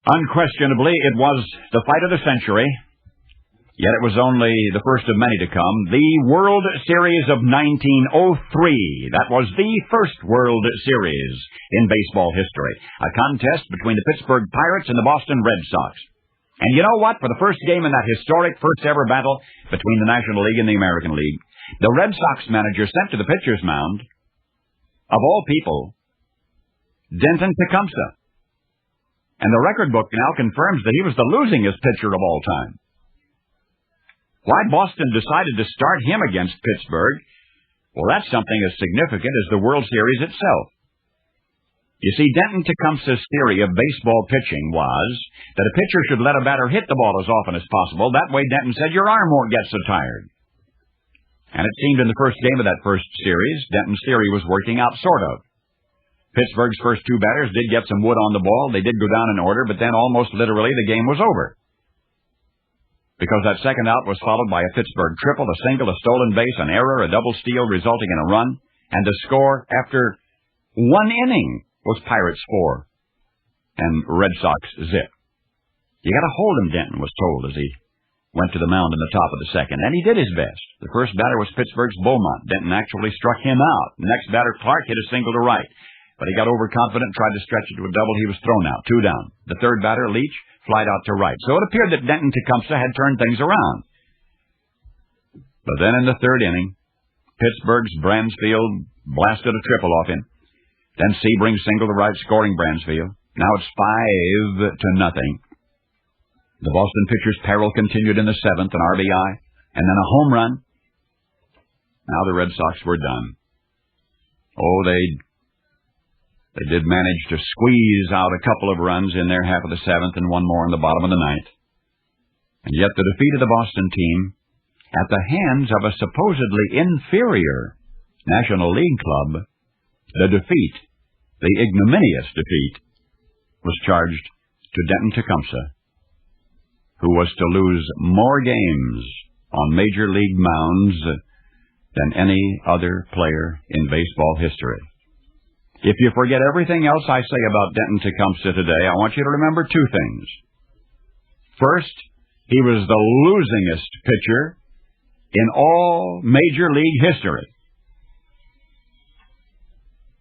Unquestionably, it was the fight of the century, yet it was only the first of many to come. The World Series of 1903. That was the first World Series in baseball history. A contest between the Pittsburgh Pirates and the Boston Red Sox. And you know what? For the first game in that historic first-ever battle between the National League and the American League, the Red Sox manager sent to the pitcher's mound, of all people, Denton Tecumseh. And the record book now confirms that he was the losingest pitcher of all time. Why Boston decided to start him against Pittsburgh, well, that's something as significant as the World Series itself. You see, Denton Tecumseh's theory of baseball pitching was that a pitcher should let a batter hit the ball as often as possible. That way, Denton said, your arm won't get so tired. And it seemed in the first game of that first series, Denton's theory was working out, sort of. Pittsburgh's first two batters did get some wood on the ball. They did go down in order, but then almost literally the game was over. Because that second out was followed by a Pittsburgh triple, a single, a stolen base, an error, a double steal resulting in a run, and the score after one inning was Pirates 4 and Red Sox 0. You got to hold him, Denton was told as he went to the mound in the top of the second, and he did his best. The first batter was Pittsburgh's Beaumont. Denton actually struck him out. The next batter, Clark, hit a single to right. But he got overconfident, tried to stretch it to a double. He was thrown out, 2 down. The third batter, Leach, flied out to right. So it appeared that Denton Tecumseh had turned things around. But then in the third inning, Pittsburgh's Bransfield blasted a triple off him. Then Sebring singled to right, scoring Bransfield. Now it's 5-0. The Boston pitcher's peril continued in the seventh, an RBI, and then a home run. Now the Red Sox were done. Oh, they did manage to squeeze out a couple of runs in their half of the seventh and one more in the bottom of the ninth. And yet the defeat of the Boston team, at the hands of a supposedly inferior National League club, the defeat, the ignominious defeat, was charged to Denton Tecumseh, who was to lose more games on Major League mounds than any other player in baseball history. If you forget everything else I say about Denton Tecumseh today, I want you to remember 2 things. First, he was the losingest pitcher in all Major League history.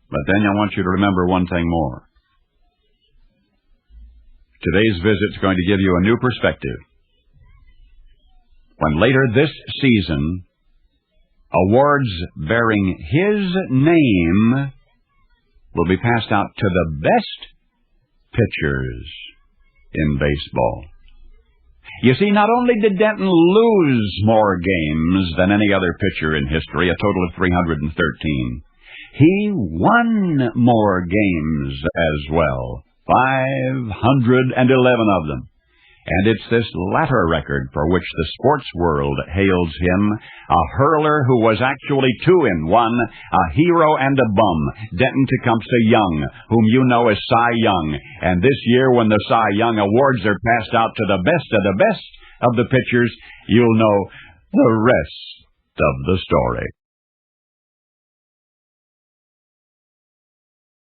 But then I want you to remember one thing more. Today's visit's going to give you a new perspective. When later this season, awards bearing his name will be passed out to the best pitchers in baseball. You see, not only did Denton lose more games than any other pitcher in history, a total of 313, he won more games as well, 511 of them. And it's this latter record for which the sports world hails him, a hurler who was actually 2-in-1, a hero and a bum, Denton Tecumseh Young, whom you know as Cy Young. And this year, when the Cy Young awards are passed out to the best of the pitchers, you'll know the rest of the story.